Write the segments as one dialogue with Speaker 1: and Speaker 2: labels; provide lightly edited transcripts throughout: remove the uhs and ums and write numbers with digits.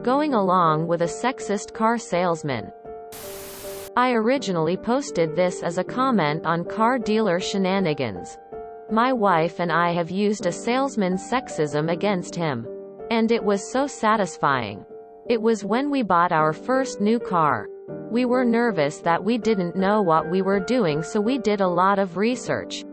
Speaker 1: Going along with a sexist car salesman. I originally posted this as a comment on car dealer shenanigans. My wife and I have used a salesman's sexism against him. And it was so satisfying. It was when we bought our first new car. We were nervous that we didn't know what we were doing, so we did a lot of research.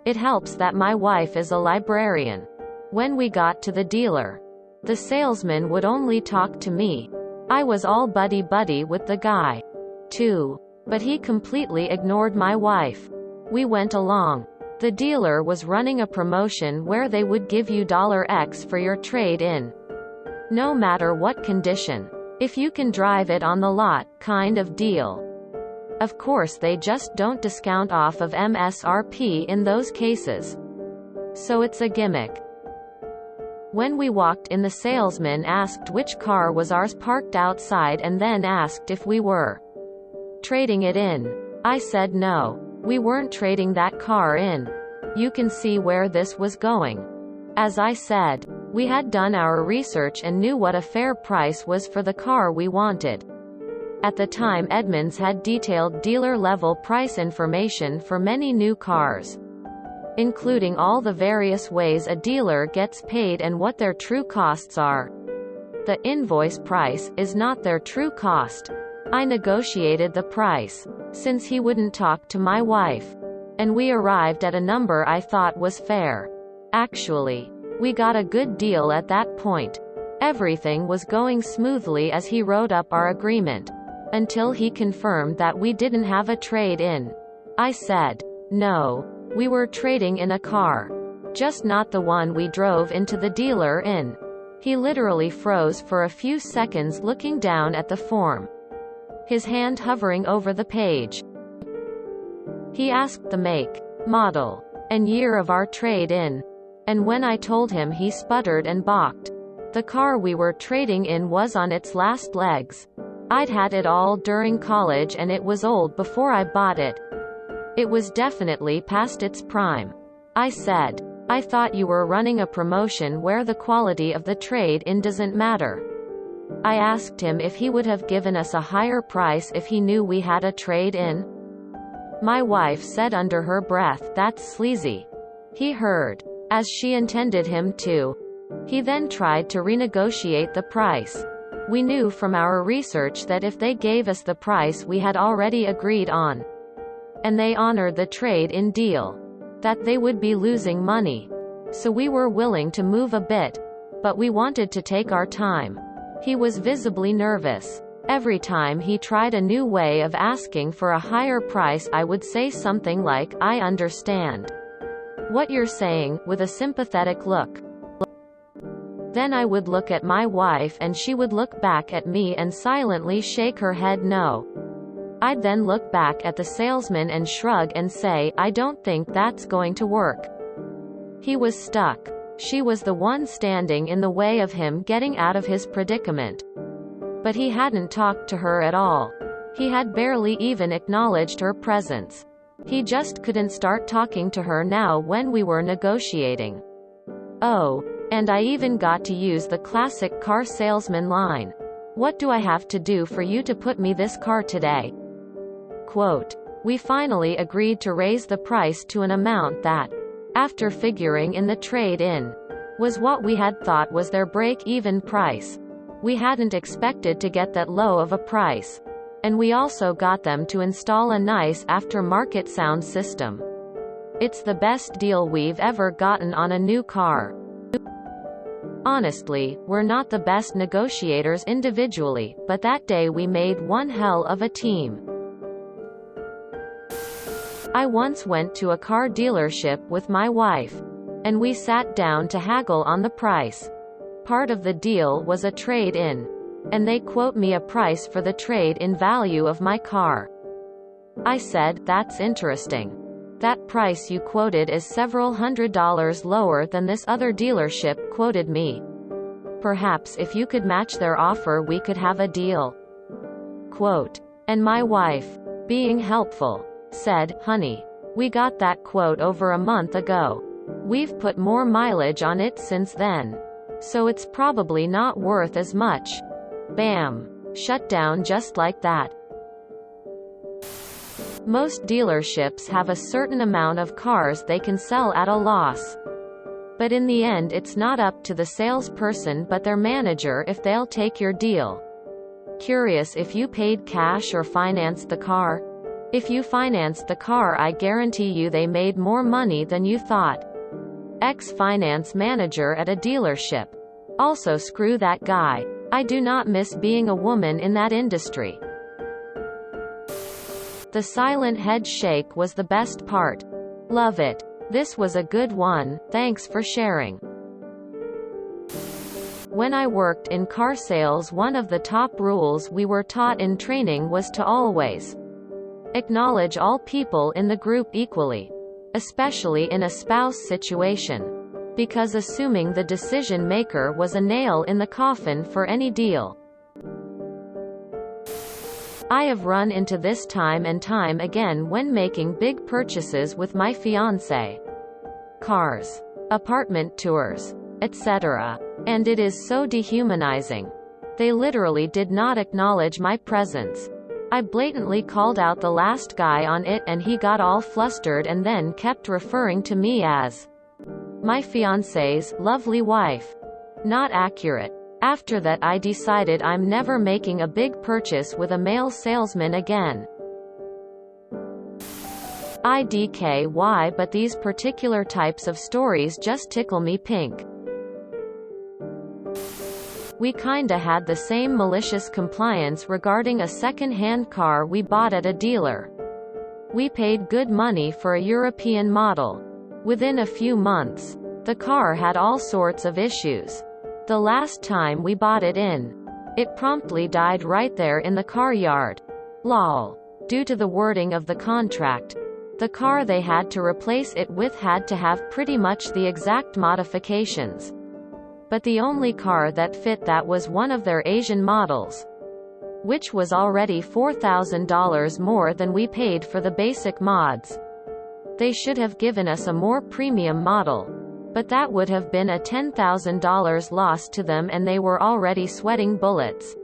Speaker 1: It helps that my wife is a librarian. When we got to the dealer, the salesman would only talk to me. I was all buddy-buddy with the guy, too. But he completely ignored my wife. We went along. The dealer was running a promotion where they would give you $X for your trade-in. No matter what condition. If you can drive it on the lot, kind of deal. Of course they just don't discount off of MSRP in those cases. So it's a gimmick. When we walked in, the salesman asked which car was ours parked outside and then asked if we were trading it in. I said no. We weren't trading that car in. You can see where this was going. As I said, we had done our research and knew what a fair price was for the car we wanted. At the time, Edmunds had detailed dealer-level price information for many new cars, including all the various ways a dealer gets paid and what their true costs are. The invoice price is not their true cost. I negotiated the price, since he wouldn't talk to my wife, and we arrived at a number I thought was fair. Actually, we got a good deal at that point. Everything was going smoothly as he wrote up our agreement, until he confirmed that we didn't have a trade-in. I said, no. We were trading in a car. Just not the one we drove into the dealer in. He literally froze for a few seconds, looking down at the form, his hand hovering over the page. He asked the make, model, and year of our trade-in. And when I told him, he sputtered and balked. The car we were trading in was on its last legs. I'd had it all during college and it was old before I bought it. It was definitely past its prime. I said, I thought you were running a promotion where the quality of the trade-in doesn't matter. I asked him if he would have given us a higher price if he knew we had a trade-in. My wife said under her breath, that's sleazy. He heard, as she intended him to. He then tried to renegotiate the price. We knew from our research that if they gave us the price we had already agreed on, and they honored the trade-in deal, that they would be losing money. So we were willing to move a bit, but we wanted to take our time. He was visibly nervous. Every time he tried a new way of asking for a higher price, I would say something like, I understand what you're saying, with a sympathetic look. Then I would look at my wife and she would look back at me and silently shake her head no. I'd then look back at the salesman and shrug and say, I don't think that's going to work. He was stuck. She was the one standing in the way of him getting out of his predicament. But he hadn't talked to her at all. He had barely even acknowledged her presence. He just couldn't start talking to her now when we were negotiating. Oh, and I even got to use the classic car salesman line. What do I have to do for you to put me this car today? Quote, we finally agreed to raise the price to an amount that, after figuring in the trade-in, was what we had thought was their break-even price. We hadn't expected to get that low of a price. And we also got them to install a nice aftermarket sound system. It's the best deal we've ever gotten on a new car. Honestly, we're not the best negotiators individually, but that day we made one hell of a team. I once went to a car dealership with my wife, and we sat down to haggle on the price. Part of the deal was a trade-in, and they quote me a price for the trade-in value of my car. I said, that's interesting. That price you quoted is several $100s lower than this other dealership quoted me. Perhaps if you could match their offer we could have a deal. Quote. And my wife, being helpful, said, honey, we got that quote over a month ago. We've put more mileage on it since then. So it's probably not worth as much. Bam! Shut down just like that. Most dealerships have a certain amount of cars they can sell at a loss. But in the end it's not up to the salesperson but their manager if they'll take your deal. Curious if you paid cash or financed the car? If you financed the car, I guarantee you they made more money than you thought. Ex-finance manager at a dealership. Also screw that guy. I do not miss being a woman in that industry. The silent head shake was the best part. Love it. This was a good one, thanks for sharing. When I worked in car sales, one of the top rules we were taught in training was to always acknowledge all people in the group equally, especially in a spouse situation, because assuming the decision maker was a nail in the coffin for any deal. I have run into this time and time again when making big purchases with my fiancé. Cars, apartment tours, etc. And it is so dehumanizing. They literally did not acknowledge my presence. I blatantly called out the last guy on it and he got all flustered and then kept referring to me as my fiancé's lovely wife. Not accurate. After that I decided I'm never making a big purchase with a male salesman again. IDKY, but these particular types of stories just tickle me pink. We kinda had the same malicious compliance regarding a second-hand car we bought at a dealer. We paid good money for a European model. Within a few months, the car had all sorts of issues. The last time we bought it in, it promptly died right there in the car yard. Lol. Due to the wording of the contract, the car they had to replace it with had to have pretty much the exact modifications. But the only car that fit that was one of their Asian models, which was already $4,000 more than we paid for the basic mods. They should have given us a more premium model, but that would have been a $10,000 loss to them and they were already sweating bullets.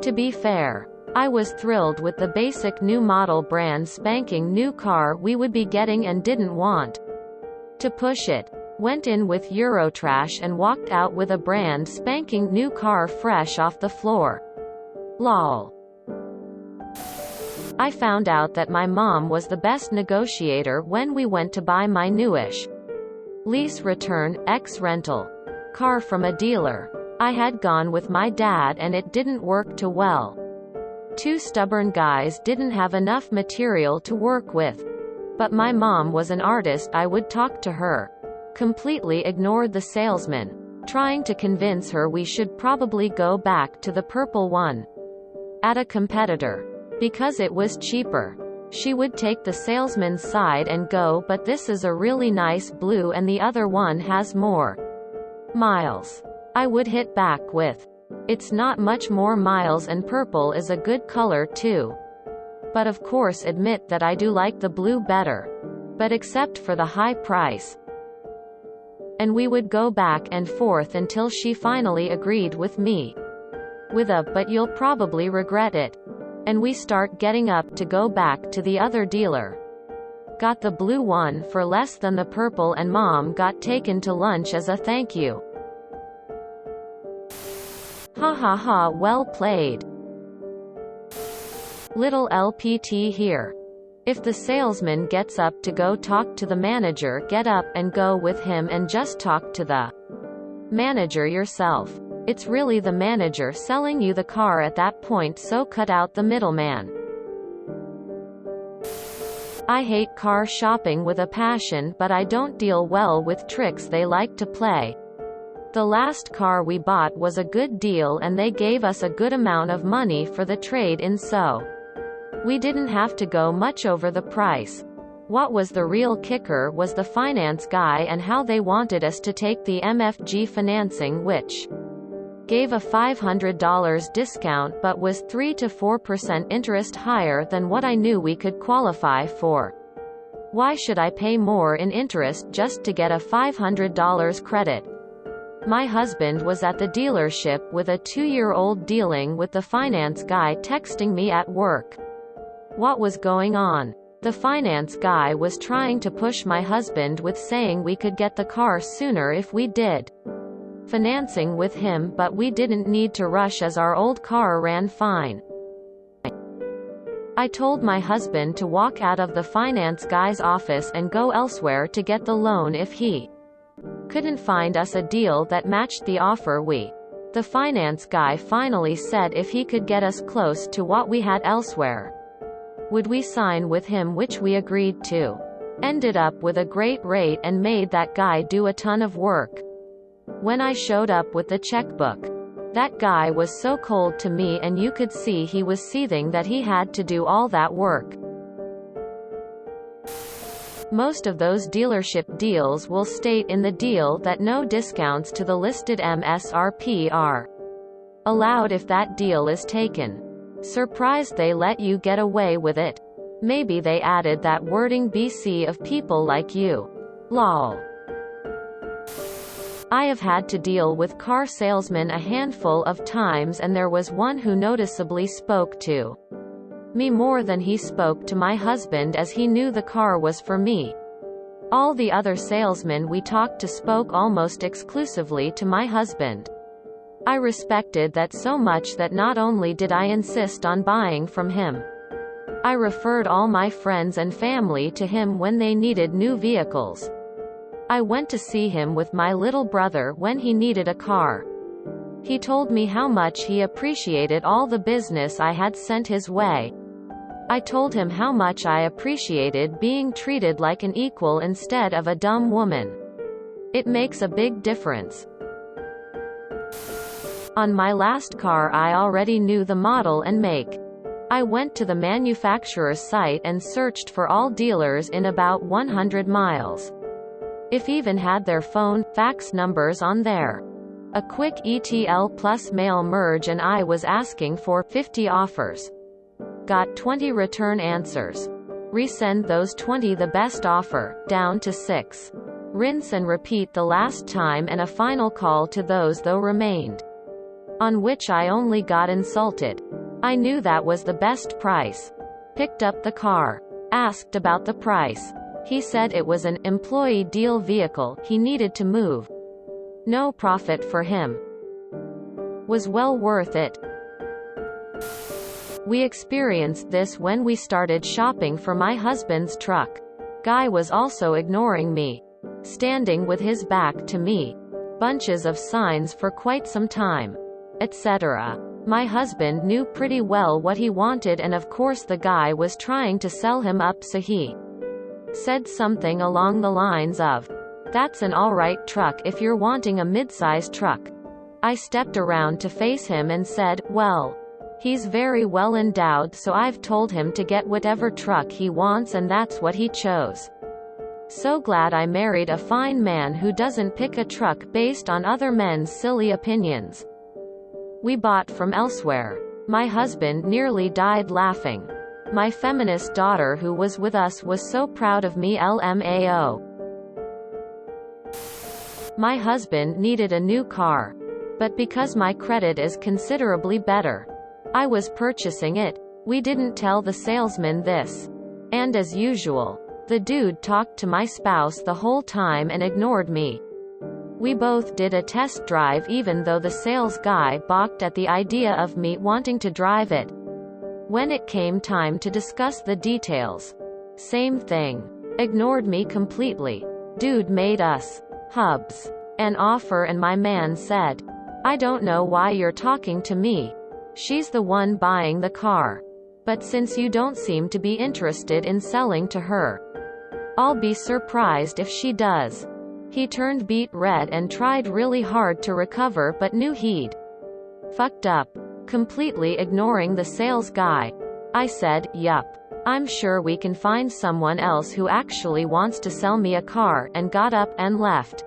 Speaker 1: To be fair, I was thrilled with the basic new model brand spanking new car we would be getting and didn't want to push it. Went in with Eurotrash and walked out with a brand spanking new car fresh off the floor. Lol. I found out that my mom was the best negotiator when we went to buy my newish lease return, ex-rental car from a dealer. I had gone with my dad and it didn't work too well. Two stubborn guys didn't have enough material to work with. But my mom was an artist. I would talk to her. Completely ignored the salesman, trying to convince her we should probably go back to the purple one at a competitor, because it was cheaper. She would take the salesman's side and go, but this is a really nice blue and the other one has more miles. I would hit back with, it's not much more miles and purple is a good color too. But of course admit that I do like the blue better. But except for the high price. And we would go back and forth until she finally agreed with me. With a, but you'll probably regret it. And we start getting up to go back to the other dealer. Got the blue one for less than the purple and mom got taken to lunch as a thank you. Ha ha ha, well played. Little LPT here. If the salesman gets up to go talk to the manager, get up and go with him and just talk to the manager yourself. It's really the manager selling you the car at that point, so cut out the middleman. I hate car shopping with a passion, but I don't deal well with tricks they like to play. The last car we bought was a good deal and they gave us a good amount of money for the trade-in, so we didn't have to go much over the price. What was the real kicker was the finance guy and how they wanted us to take the MFG financing, which gave a $500 discount but was 3 to 4% interest higher than what I knew we could qualify for. Why should I pay more in interest just to get a $500 credit? My husband was at the dealership with a 2-year-old dealing with the finance guy texting me at work. What was going on? The finance guy was trying to push my husband with saying we could get the car sooner if we did financing with him, but we didn't need to rush as our old car ran fine. I told my husband to walk out of the finance guy's office and go elsewhere to get the loan if he couldn't find us a deal that matched the offer the finance guy finally said if he could get us close to what we had elsewhere, would we sign with him, which we agreed to. Ended up with a great rate and made that guy do a ton of work. When I showed up with the checkbook, that guy was so cold to me, and you could see he was seething that he had to do all that work. Most of those dealership deals will state in the deal that no discounts to the listed MSRP are allowed if that deal is taken. Surprised they let you get away with it. Maybe they added that wording BC of people like you. Lol. I have had to deal with car salesmen a handful of times, and there was one who noticeably spoke to me more than he spoke to my husband, as he knew the car was for me. All the other salesmen we talked to spoke almost exclusively to my husband. I respected that so much that not only did I insist on buying from him, I referred all my friends and family to him when they needed new vehicles. I went to see him with my little brother when he needed a car. He told me how much he appreciated all the business I had sent his way. I told him how much I appreciated being treated like an equal instead of a dumb woman. It makes a big difference. On my last car, I already knew the model and make. I went to the manufacturer's site and searched for all dealers in about 100 miles. If even had their phone, fax numbers on there. A quick ETL plus mail merge, and I was asking for 50 offers. Got 20 return answers. Resend those 20 the best offer, down to 6. Rinse and repeat the last time, and a final call to those though remained. On which I only got insulted. I knew that was the best price. Picked up the car. Asked about the price. He said it was an employee deal vehicle, he needed to move. No profit for him. Was well worth it. We experienced this when we started shopping for my husband's truck. Guy was also ignoring me. Standing with his back to me. Bunches of signs for quite some time. Etc. My husband knew pretty well what he wanted, and of course the guy was trying to sell him up, so he said something along the lines of, "That's an alright truck if you're wanting a mid-size truck." I stepped around to face him and said, "Well, he's very well endowed, so I've told him to get whatever truck he wants, and that's what he chose. So glad I married a fine man who doesn't pick a truck based on other men's silly opinions." We bought from elsewhere. My husband nearly died laughing. My feminist daughter who was with us was so proud of me, LMAO. My husband needed a new car. But because my credit is considerably better, I was purchasing it. We didn't tell the salesman this. And as usual, the dude talked to my spouse the whole time and ignored me. We both did a test drive even though the sales guy balked at the idea of me wanting to drive it. When it came time to discuss the details, same thing. Ignored me completely. Dude made us hubs an offer, and my man said, "I don't know why you're talking to me. She's the one buying the car. But since you don't seem to be interested in selling to her, I'll be surprised if she does." He turned beet red and tried really hard to recover, but knew he'd fucked up, completely ignoring the sales guy. I said, "Yup. I'm sure we can find someone else who actually wants to sell me a car," and got up and left.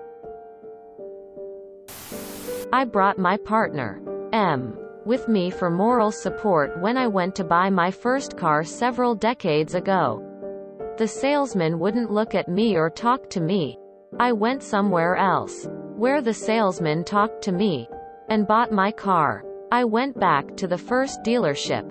Speaker 1: I brought my partner, M, with me for moral support when I went to buy my first car several decades ago. The salesman wouldn't look at me or talk to me. I went somewhere else. where the salesman talked to me and bought my car. I went back to the first dealership,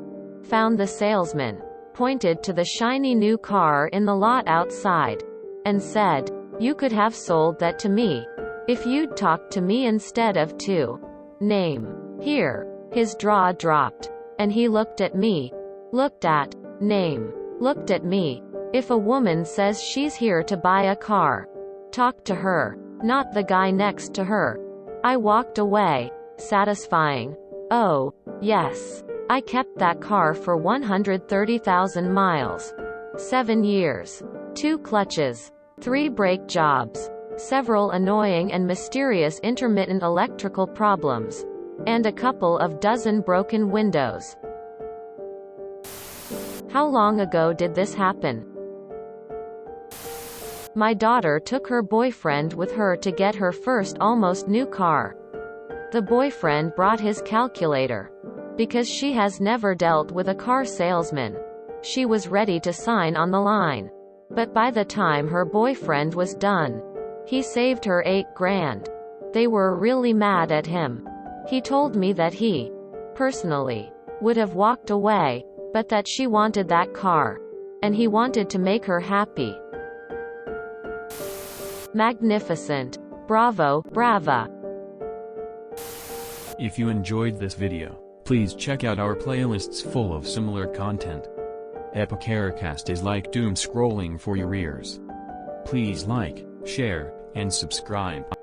Speaker 1: found the salesman, pointed to the shiny new car in the lot outside, and said, "You could have sold that to me if you'd talked to me instead of to name." Here, his jaw dropped, and he looked at me, looked at name, looked at me. If a woman says she's here to buy a car, talk to her, not the guy next to her. I walked away, satisfying. Oh, yes. I kept that car for 130,000 miles. 7 years. 2 clutches. 3 brake jobs. Several annoying and mysterious intermittent electrical problems. And a couple of dozen broken windows. How long ago did this happen? My daughter took her boyfriend with her to get her first almost new car. The boyfriend brought his calculator. Because she has never dealt with a car salesman, she was ready to sign on the line. But by the time her boyfriend was done, he saved her $8,000. They were really mad at him. He told me that he, personally, would have walked away, but that she wanted that car. And he wanted to make her happy. Magnificent. Bravo, brava.
Speaker 2: If you enjoyed this video, please check out our playlists full of similar content. Epicaricast is like doom scrolling for your ears. Please like, share, and subscribe.